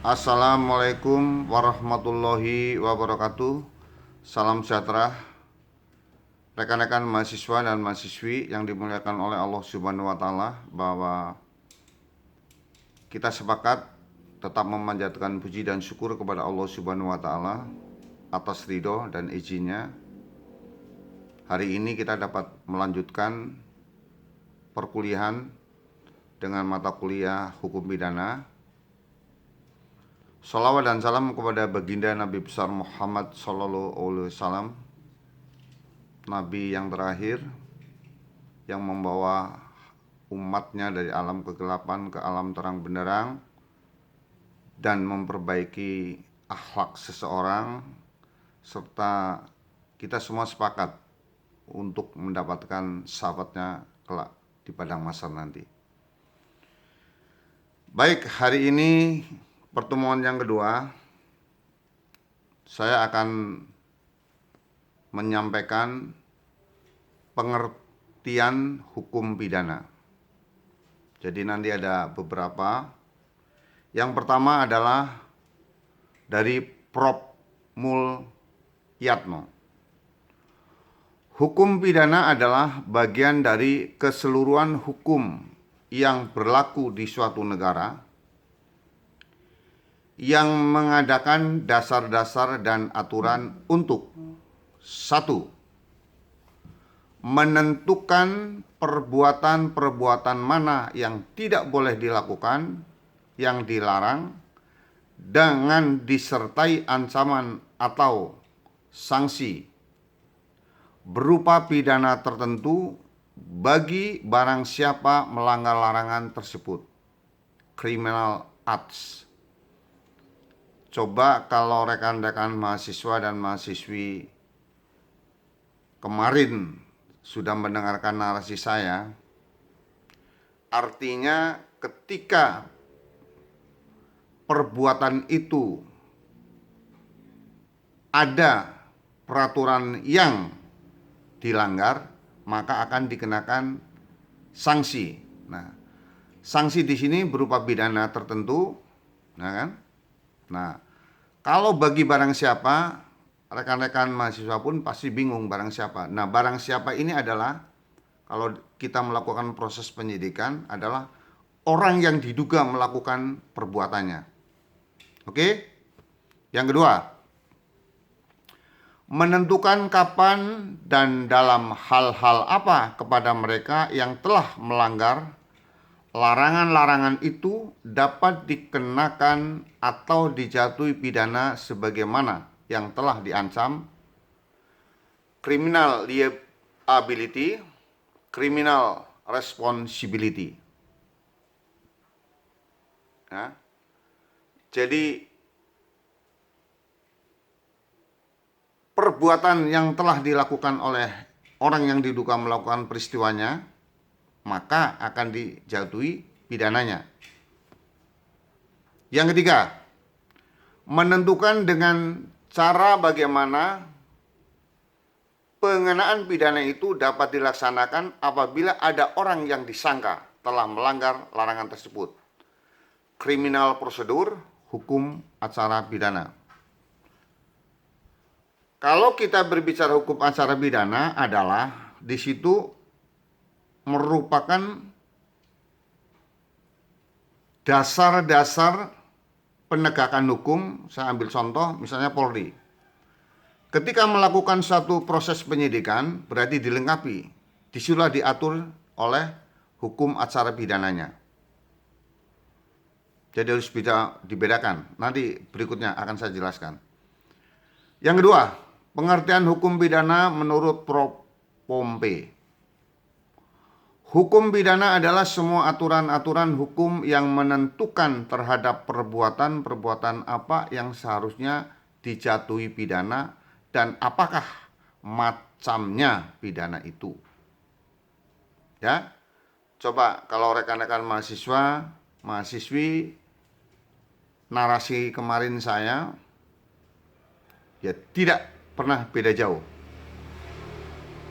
Assalamualaikum warahmatullahi wabarakatuh. Salam sejahtera rekan-rekan mahasiswa dan mahasiswi yang dimuliakan oleh Allah Subhanahu wa taala, bahwa kita sepakat tetap memanjatkan puji dan syukur kepada Allah Subhanahu wa taala atas ridho dan izinnya. Hari ini kita dapat melanjutkan perkuliahan dengan mata kuliah hukum pidana. Shalawat dan salam kepada baginda Nabi besar Muhammad Sallallahu Alaihi Wasallam, Nabi yang terakhir yang membawa umatnya dari alam kegelapan ke alam terang benderang dan memperbaiki akhlak seseorang, serta kita semua sepakat untuk mendapatkan sahabatnya kelak di padang mahsyar nanti. Baik, hari ini pertemuan yang kedua, saya akan menyampaikan pengertian hukum pidana. Jadi nanti ada beberapa. Yang pertama adalah dari Prof. Mulyatno. Hukum pidana adalah bagian dari keseluruhan hukum yang berlaku di suatu negara yang mengadakan dasar-dasar dan aturan untuk: 1. Menentukan perbuatan-perbuatan mana yang tidak boleh dilakukan, yang dilarang, dengan disertai ancaman atau sanksi berupa pidana tertentu bagi barang siapa melanggar larangan tersebut. Criminal Acts. Coba kalau rekan-rekan mahasiswa dan mahasiswi kemarin sudah mendengarkan narasi saya, artinya ketika perbuatan itu ada peraturan yang dilanggar, maka akan dikenakan sanksi. Nah, sanksi di sini berupa pidana tertentu, nah kan? Nah, kalau bagi barang siapa, rekan-rekan mahasiswa pun pasti bingung barang siapa. Nah, barang siapa ini adalah, kalau kita melakukan proses penyidikan, adalah orang yang diduga melakukan perbuatannya. Oke? Yang kedua, menentukan kapan dan dalam hal-hal apa kepada mereka yang telah melanggar larangan-larangan itu dapat dikenakan atau dijatuhi pidana sebagaimana yang telah diancam: criminal liability, criminal responsibility. Nah, jadi perbuatan yang telah dilakukan oleh orang yang diduga melakukan peristiwanya, maka akan dijatuhi pidananya. Yang ketiga, menentukan dengan cara bagaimana pengenaan pidana itu dapat dilaksanakan apabila ada orang yang disangka telah melanggar larangan tersebut. Criminal prosedur, hukum acara pidana. Kalau kita berbicara hukum acara pidana adalah di situ merupakan dasar-dasar penegakan hukum. Saya ambil contoh misalnya Polri. Ketika melakukan satu proses penyidikan, berarti dilengkapi, disitulah diatur oleh hukum acara pidananya. Jadi harus bisa dibedakan. Nanti berikutnya akan saya jelaskan. Yang kedua, pengertian hukum pidana menurut Prof. Pompe. Hukum pidana adalah semua aturan-aturan hukum yang menentukan terhadap perbuatan-perbuatan apa yang seharusnya dijatuhi pidana dan apakah macamnya pidana itu. Ya, coba kalau rekan-rekan mahasiswa, mahasiswi, narasi kemarin saya ya tidak pernah beda jauh.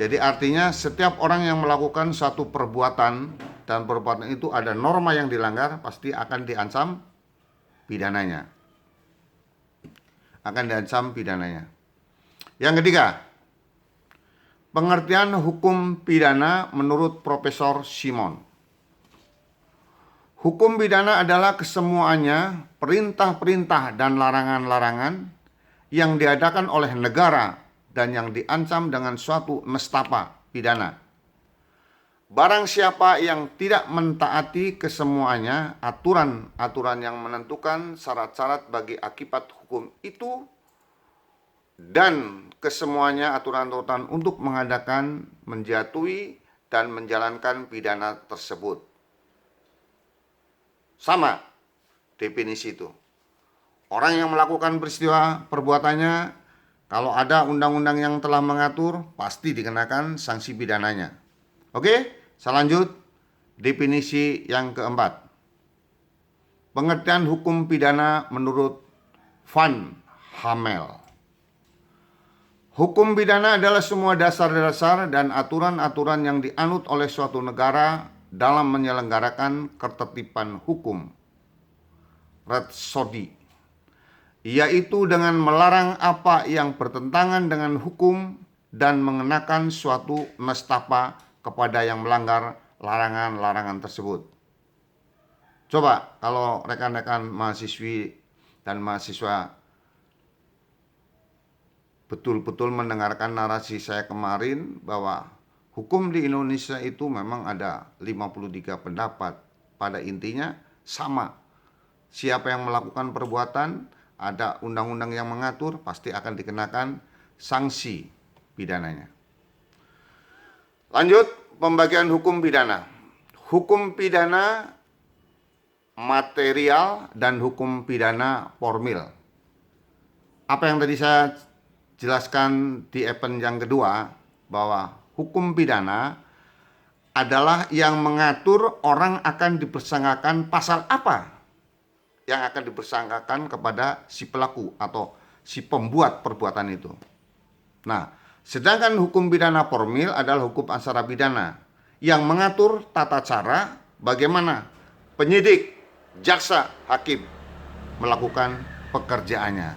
Jadi artinya setiap orang yang melakukan satu perbuatan dan perbuatan itu ada norma yang dilanggar, pasti akan diancam pidananya. akan diancam pidananya. Yang ketiga, pengertian hukum pidana menurut Profesor Simon. Hukum pidana adalah kesemuanya perintah-perintah dan larangan-larangan yang diadakan oleh negara dan yang diancam dengan suatu nestapa pidana. Barang siapa yang tidak mentaati kesemuanya aturan-aturan yang menentukan syarat-syarat bagi akibat hukum itu dan kesemuanya aturan-aturan untuk mengadakan, menjatuhi, dan menjalankan pidana tersebut. Sama definisi itu. Orang yang melakukan peristiwa perbuatannya, kalau ada undang-undang yang telah mengatur, pasti dikenakan sanksi pidananya. Oke, saya lanjut. Definisi yang keempat. Pengertian hukum pidana menurut Van Hamel. Hukum pidana adalah semua dasar-dasar dan aturan-aturan yang dianut oleh suatu negara dalam menyelenggarakan ketertiban hukum, rhapsody, yaitu dengan melarang apa yang bertentangan dengan hukum dan mengenakan suatu nestapa kepada yang melanggar larangan-larangan tersebut. Coba kalau rekan-rekan mahasiswi dan mahasiswa betul-betul mendengarkan narasi saya kemarin bahwa hukum di Indonesia itu memang ada 53 pendapat. Pada intinya sama. Siapa yang melakukan perbuatan, ada undang-undang yang mengatur, pasti akan dikenakan sanksi pidananya. Lanjut, pembagian hukum pidana. Hukum pidana material dan hukum pidana formil. Apa yang tadi saya jelaskan di event yang kedua, bahwa hukum pidana adalah yang mengatur orang akan dipersangkakan pasal apa yang akan dipersangkakan kepada si pelaku atau si pembuat perbuatan itu. Nah, sedangkan hukum pidana formil adalah hukum acara pidana yang mengatur tata cara bagaimana penyidik, jaksa, hakim melakukan pekerjaannya.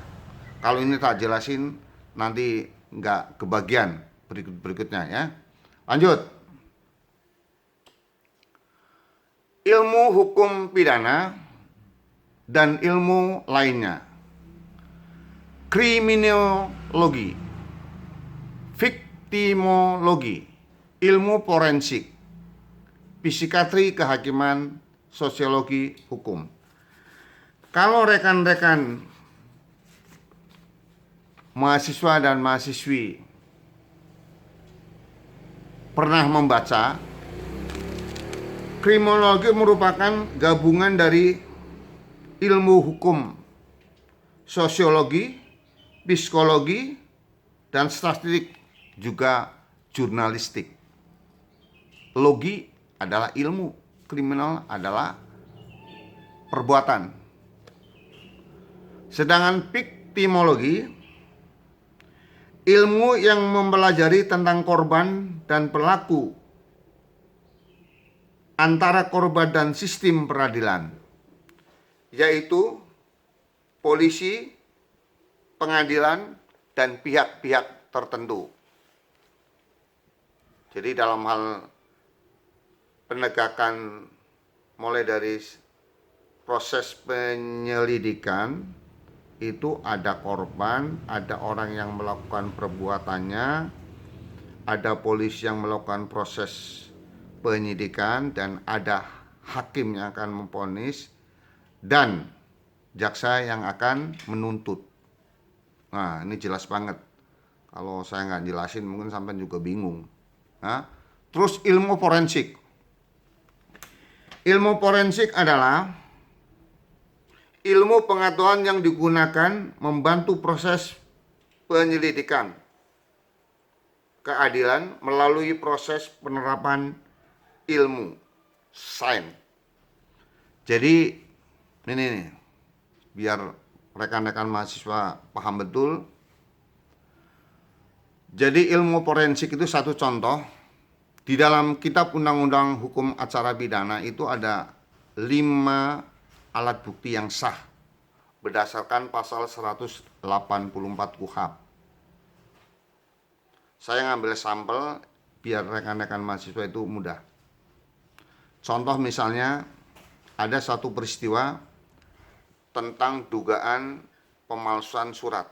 Kalau ini tak jelasin nanti nggak kebagian berikutnya ya. Lanjut. Ilmu hukum pidana dan ilmu lainnya. Kriminologi, viktimologi, ilmu forensik, psikiatri kehakiman, sosiologi hukum. Kalau rekan-rekan mahasiswa dan mahasiswi pernah membaca, kriminologi merupakan gabungan dari ilmu hukum, sosiologi, psikologi, dan statistik, juga jurnalistik. Logi adalah ilmu, kriminal adalah perbuatan. Sedangkan viktimologi, ilmu yang mempelajari tentang korban dan pelaku, antara korban dan sistem peradilan, yaitu polisi, pengadilan, dan pihak-pihak tertentu. Jadi dalam hal penegakan mulai dari proses penyelidikan itu ada korban, ada orang yang melakukan perbuatannya, ada polisi yang melakukan proses penyidikan, dan ada hakim yang akan memvonis, dan jaksa yang akan menuntut. Nah, ini jelas banget. Kalau saya nggak jelasin mungkin sampai juga bingung. Nah, terus ilmu forensik. Ilmu forensik adalah ilmu pengetahuan yang digunakan membantu proses penyelidikan keadilan melalui proses penerapan ilmu sains. Jadi ini nih, biar rekan-rekan mahasiswa paham betul. Jadi ilmu forensik itu satu contoh. Di dalam kitab Undang-Undang Hukum Acara Pidana itu ada 5 alat bukti yang sah berdasarkan pasal 184 KUHP. Saya ngambil sampel biar rekan-rekan mahasiswa itu mudah. Contoh misalnya ada satu peristiwa tentang dugaan pemalsuan surat.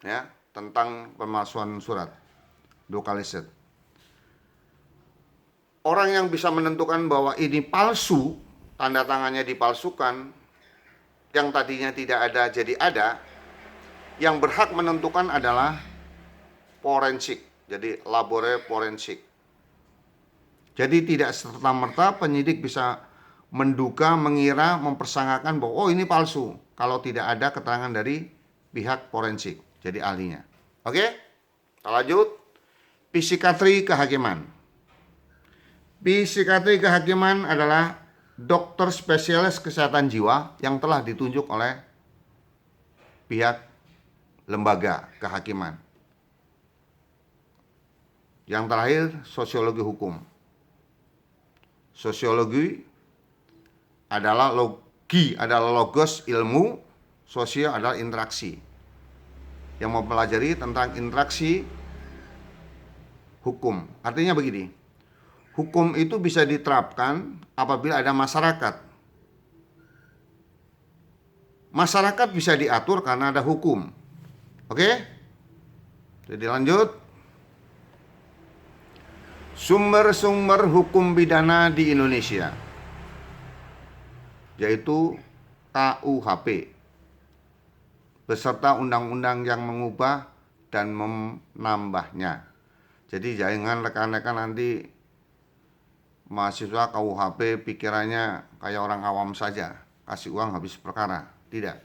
Ya, tentang pemalsuan surat. Dua kali set. Orang yang bisa menentukan bahwa ini palsu, tanda tangannya dipalsukan, yang tadinya tidak ada jadi ada, yang berhak menentukan adalah forensik, jadi labore forensik. Jadi tidak serta-merta penyidik bisa menduga, mengira, mempersangkakan bahwa oh ini palsu, kalau tidak ada keterangan dari pihak forensik, jadi ahlinya. Oke, kita lanjut. Psikiatri kehakiman. Psikiatri kehakiman adalah dokter spesialis kesehatan jiwa yang telah ditunjuk oleh pihak lembaga kehakiman. Yang terakhir, sosiologi hukum. Sosiologi adalah logos ilmu, sosio adalah interaksi. Yang mempelajari tentang interaksi hukum. Artinya begini. Hukum itu bisa diterapkan apabila ada masyarakat. Masyarakat bisa diatur karena ada hukum. Oke? Jadi lanjut. Sumber-sumber hukum pidana di Indonesia, yaitu KUHP, beserta undang-undang yang mengubah dan menambahnya. Jadi jangan rekan-rekan nanti mahasiswa KUHP pikirannya kayak orang awam saja, kasih uang habis perkara. Tidak.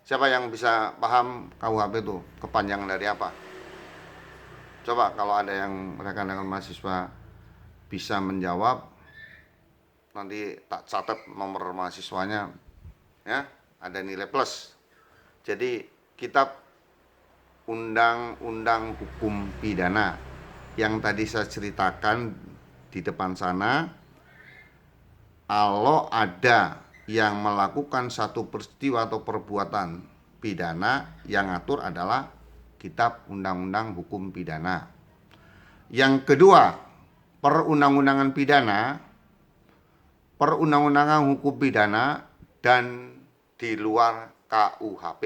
Siapa yang bisa paham KUHP itu kepanjangan dari apa? Coba kalau ada yang rekan-rekan mahasiswa bisa menjawab, nanti tak catat nomor mahasiswanya, ya, ada nilai plus. Jadi kitab Undang-Undang Hukum Pidana yang tadi saya ceritakan di depan sana, kalau ada yang melakukan satu peristiwa atau perbuatan pidana, yang ngatur adalah kitab Undang-Undang Hukum Pidana. Yang kedua, perundang-undangan pidana, perundang-undangan hukum pidana dan di luar KUHP.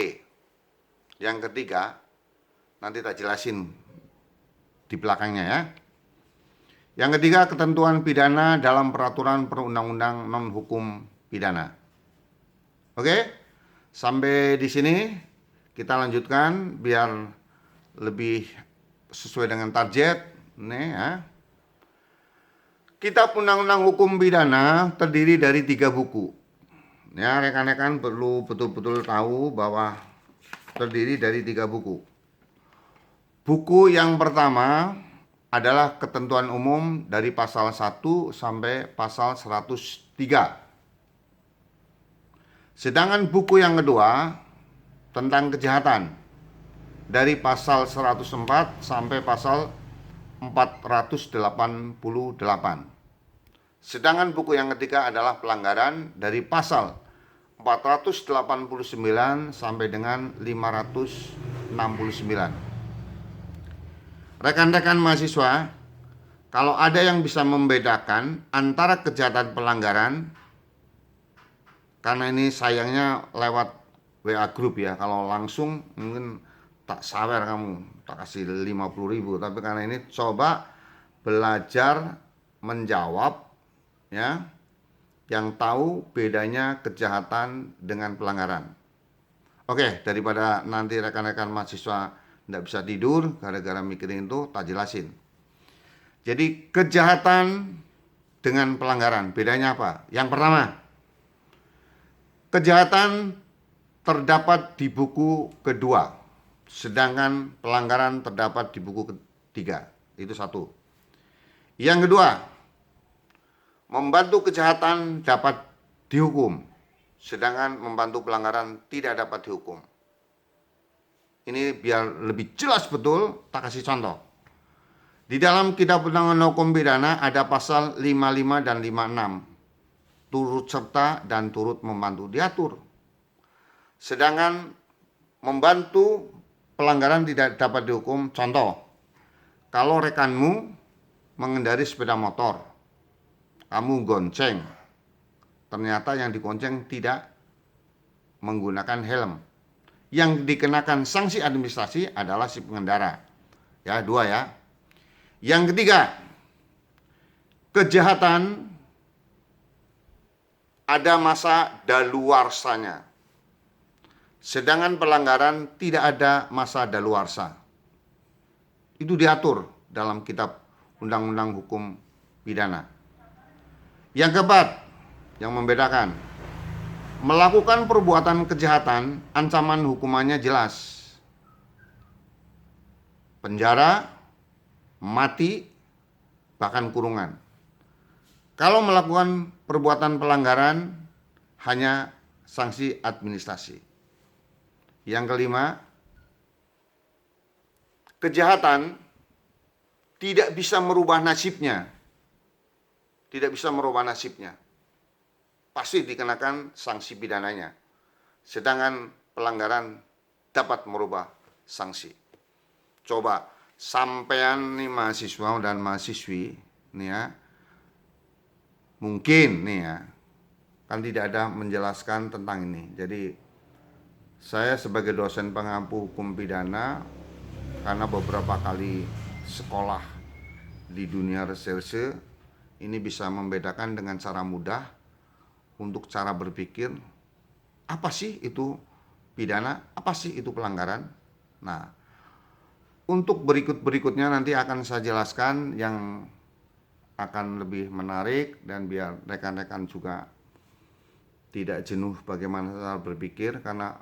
Yang ketiga, nanti tak jelasin di belakangnya ya. Yang ketiga, ketentuan pidana dalam peraturan perundang-undang non-hukum pidana. Oke, sampai di sini kita lanjutkan biar lebih sesuai dengan target. Nih ya. Kitab Undang-Undang Hukum Pidana terdiri dari 3 buku. Ya, rekan-rekan perlu betul-betul tahu bahwa terdiri dari 3 buku. Buku yang pertama adalah ketentuan umum dari pasal 1 sampai pasal 103. Sedangkan buku yang kedua tentang kejahatan dari pasal 104 sampai pasal 488. Sedangkan buku yang ketiga adalah pelanggaran dari pasal 489 sampai dengan 569. Rekan-rekan mahasiswa, kalau ada yang bisa membedakan antara kejahatan pelanggaran, karena ini sayangnya lewat WA grup ya, kalau langsung mungkin tak sawer kamu, tak kasih 50.000, tapi karena ini coba belajar menjawab ya, yang tahu bedanya kejahatan dengan pelanggaran. Oke, daripada nanti rekan-rekan mahasiswa tidak bisa tidur gara-gara mikirin itu, tak jelasin. Jadi kejahatan dengan pelanggaran bedanya apa? Yang pertama, kejahatan terdapat di buku kedua, sedangkan pelanggaran terdapat di buku ketiga. Itu satu. Yang kedua, membantu kejahatan dapat dihukum, sedangkan membantu pelanggaran tidak dapat dihukum. Ini biar lebih jelas betul, tak kasih contoh. Di dalam kitab Undang-Undang Hukum Pidana ada pasal 55 dan 56. turut serta dan turut membantu diatur. Sedangkan membantu pelanggaran tidak dapat dihukum. Contoh, kalau rekanmu mengendari sepeda motor, kamu gonceng, ternyata yang digonceng tidak menggunakan helm. Yang dikenakan sanksi administrasi adalah si pengendara. Ya, 2 ya. Yang ketiga, kejahatan ada masa daluarsanya. Sedangkan pelanggaran tidak ada masa daluarsa. Itu diatur dalam kitab Undang-Undang Hukum Pidana. Yang keempat, yang membedakan, melakukan perbuatan kejahatan, ancaman hukumannya jelas. Penjara, mati, bahkan kurungan. Kalau melakukan perbuatan pelanggaran, hanya sanksi administrasi. Yang kelima, kejahatan tidak bisa merubah nasibnya. Tidak bisa merubah nasibnya. Pasti dikenakan sanksi pidananya. Sedangkan pelanggaran dapat merubah sanksi. Coba sampean nih mahasiswa dan mahasiswi nih ya. Mungkin nih ya, kan tidak ada menjelaskan tentang ini. Jadi saya sebagai dosen pengampu hukum pidana, karena beberapa kali sekolah di dunia reserse, ini bisa membedakan dengan cara mudah untuk cara berpikir, apa sih itu pidana, apa sih itu pelanggaran. Nah, untuk berikutnya nanti akan saya jelaskan yang akan lebih menarik dan biar rekan-rekan juga tidak jenuh bagaimana cara berpikir, karena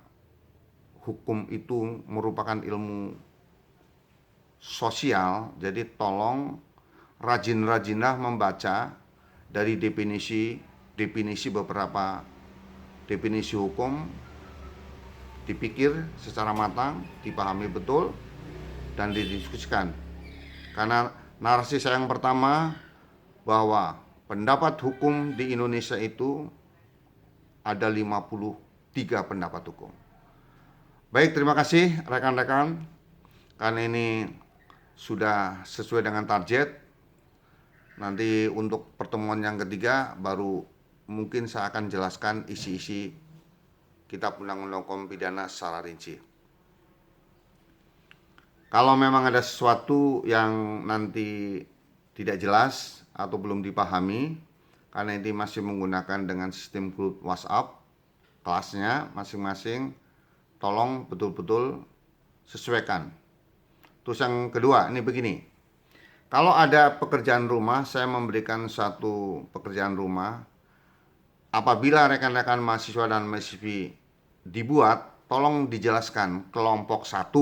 hukum itu merupakan ilmu sosial. Jadi tolong rajin-rajinlah membaca dari definisi beberapa definisi hukum, dipikir secara matang, dipahami betul, dan didiskusikan. Karena narasi saya yang pertama bahwa pendapat hukum di Indonesia itu ada 53 pendapat hukum. Baik, terima kasih rekan-rekan, karena ini sudah sesuai dengan target. Nanti untuk pertemuan yang ketiga baru mungkin saya akan jelaskan isi-isi kitab Undang-Undang Hukum Pidana secara rinci. Kalau memang ada sesuatu yang nanti tidak jelas atau belum dipahami, karena ini masih menggunakan dengan sistem grup WhatsApp, kelasnya masing-masing, tolong betul-betul sesuaikan. Terus yang kedua, ini begini. Kalau ada pekerjaan rumah, saya memberikan satu pekerjaan rumah. Apabila rekan-rekan mahasiswa dan mahasiswi dibuat, tolong dijelaskan kelompok 1,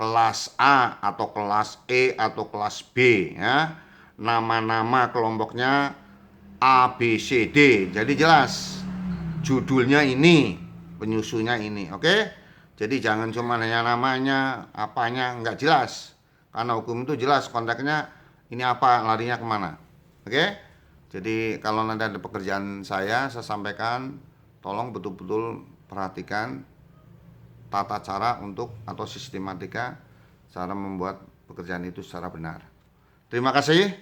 kelas A atau kelas E atau kelas B ya. Nama-nama kelompoknya A, B, C, D. Jadi jelas. Judulnya ini, penyusunnya ini, oke? Jadi jangan cuma hanya namanya, apanya, nggak jelas. Karena hukum itu jelas, konteksnya ini apa, larinya kemana, oke? Jadi kalau nanti ada pekerjaan saya sampaikan, tolong betul-betul perhatikan tata cara untuk atau sistematika cara membuat pekerjaan itu secara benar. Terima kasih.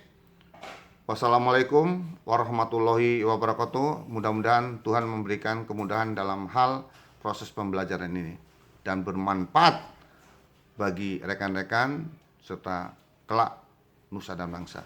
Wassalamualaikum warahmatullahi wabarakatuh. Mudah-mudahan Tuhan memberikan kemudahan dalam hal proses pembelajaran ini dan bermanfaat bagi rekan-rekan serta kelak nusa dan bangsa.